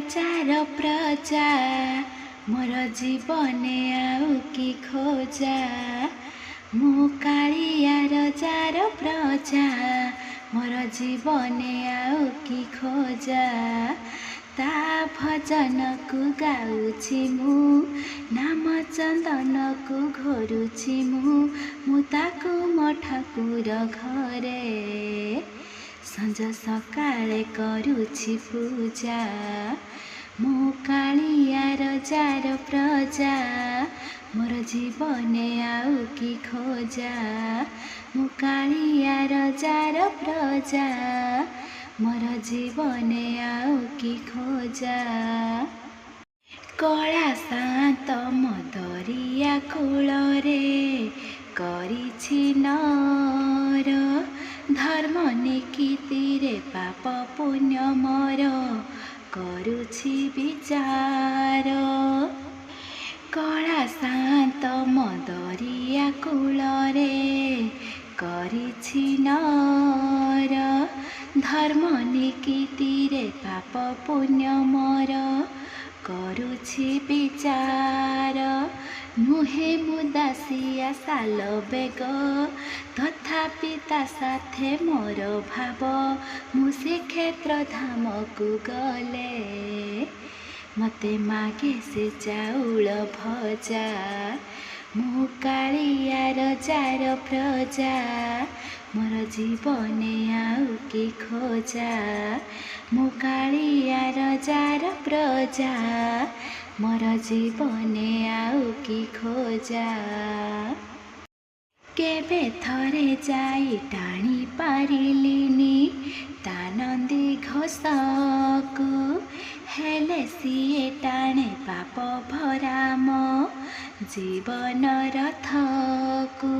चार प्रजा मोर जीवने आउ कि खोजा मु कालियार चार प्रजा मोर जीवने आउ कि खोजा ता भजन को गाउछि मु नाम चंदन को घोरुछि मु ताकु मो ठाकुर घरे संज सकाळे करुछि पूजा मु कालियार चार प्रजा मोर जीवने आउ कि खोजा मु कालियार चार प्रजा मोर जीवने आउ कि खोजा कला शांत मदरिया कूलरे करिछि नर धर्म निकितिरे पाप पुण्य मोर करुछि विचार कला शांत मदरिया कूलरे करिछि नर धर्म निकितिरे पाप पुण्य मोर करुछि विचार नुहे मुदासिया साल बेग तथापि ता साथे मोर भाव मु से क्षेत्र धाम को गले मते मागे से चाउल भजा मु कालियार चार प्रजा मोर जीवने आउ कि खोजा मु कालियार चार प्रजा मोर जीवने आउ कि खोजा केबे थरे जाई टाणी पारिलिनी ता नंदी घोषको हेले सिए टाणे पाप भरा मो जीवन रथको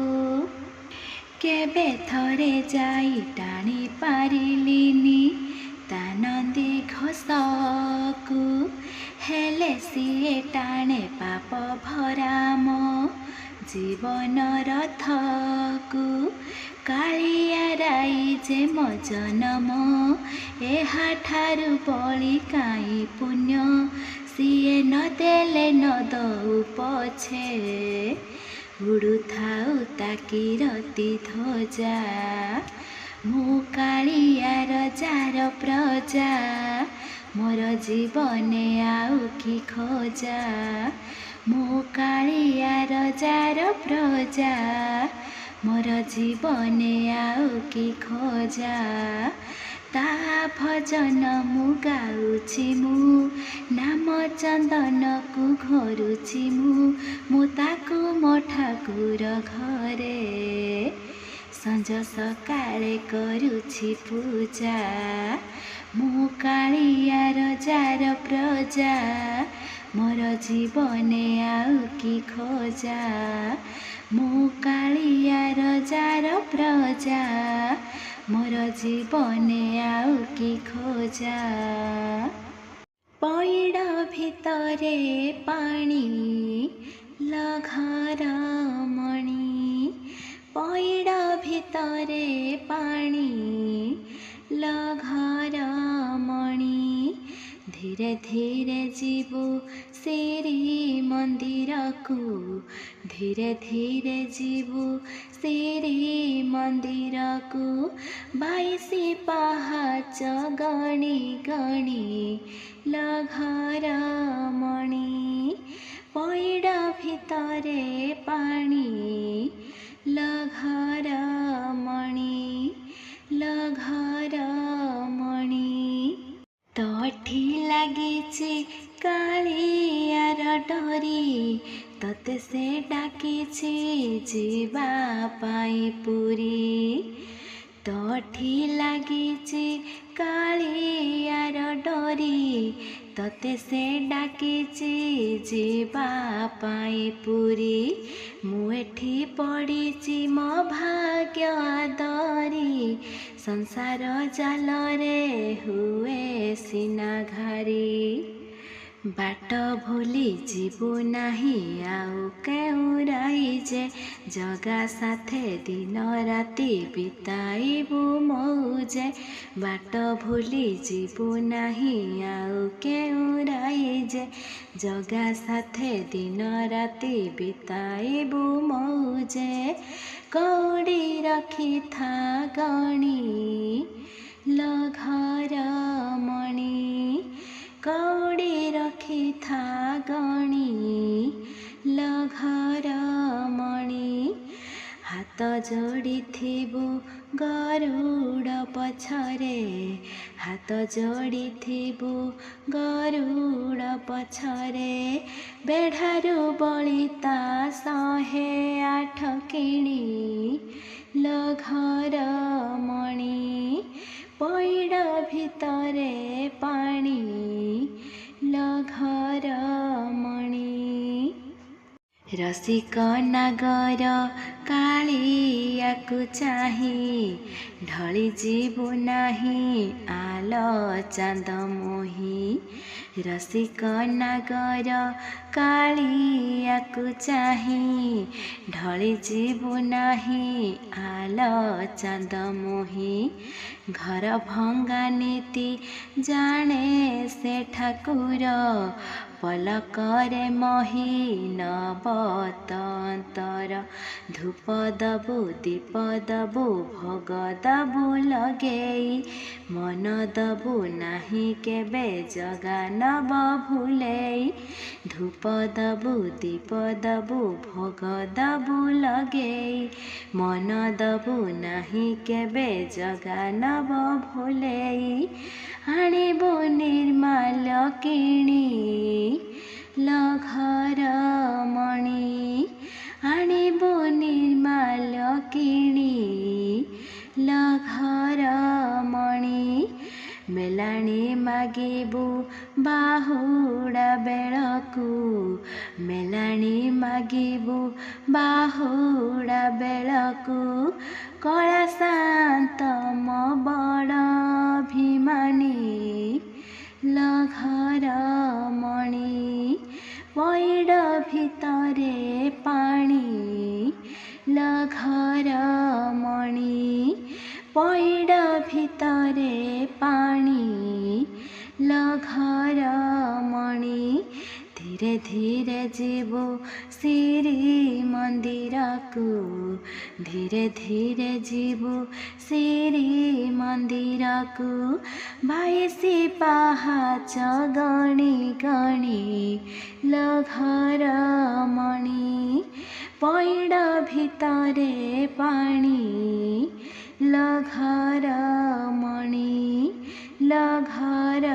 केबे थरे जाई टाणी पारिलिनी ता नंदी घोषको हेले सिए टाणे पाप भरा मो जीवन रथको कालिया राई जे मो जन्म एहा ठारु बळी काई पुण्य सिए न देले न दउ पछे उडु थाउ ताकि रति ध्वजा मु कालियार चार प्रजा मोर जीवने आउ कि खोजा मु कालियार चार प्रजा मोर जीवने आउ कि खोजा ता भजन मु गाउछि मु नाम चंदन को घोरुछि मु ताकु मो ठाकुर घरे संज सकाळे करुछि पूजा मु कालियार चार प्रजा मोर जीवने आउ कि खोजा मु कालियार चार प्रजा मोर जीवने आउ कि खोजा पैड भितरे पानी लघर मणि पैड भितरे पानी लघर मणि धीरे धीरे जीवु श्री मंदिर को धीरे धीरे जीवु श्री मंदिर को 22 पहाच गणी गणी लघर मणि पैड भितरे पानी लघर मणि लघर मणि तठी लागिछि कालियार डोरी तते से डाकिछि जीवा पाई पुरी तठी लागिछि कालियार डोरी तते से डाकिछि जीवा पाई पुरी मु एठी पड़िछि मो भाग्य दरी संसार जाल रे हुए सिना घारी बाट भूली जीवु नाही आउ केउ रहिजे जगा साथे दिन राति बिताइबु मौजे बाट भूली जीवु नाही आउ केउ रहिजे जगा साथे दिन राति बिताइबु मौजे कौड़ी रखी था गणी ल घर मणि कौड़ी रखी था गणी ल घर मणि हाथ जोड़ी थिबु गरुड़ पछरे हाथ जोड़ी थिबु गरुड़ पछरे बेढारु बलिता 108 किणी ल घर मणि पैड भितरे पानी ल घर मणि रसिक नागर कालियाकु चाही ढली जीवु नाही आल चांद मोही रसिक नागर कालियाकु चाही ढली जीवु नाही आल चांद मोही घर भंगा नीति जाने से ठाकुर पलकरे मही नबतंतर धूप दबु दीप दबु भोग दबु लगेई मन दबु नाही केबे जगा नब भूलेई धूप दबु दीप दबु भोग दबु लगेई मन दबु नाही केबे जगा नब भूलेई आनिबु निर्माल किणी ल घर मणि आनिबु निर्माल किणी ल घर मणि मेलाणी मागिबु बाहुड़ा बेलकु मेलाणी मागिबु बाहुड़ा बेलकु कला शांत म बड़ अभिमानी ल घर मणि पैड भितरे पानी ल घर मणि पैड भितरे पानी ल घर मणि धीरे धीरे जीवु श्री मंदिर को धीरे धीरे जीवु श्री मंदिर को 22 पाहाच गणी गणी ल घर मणि पैड भितरे पानी ल घर मणि ल घर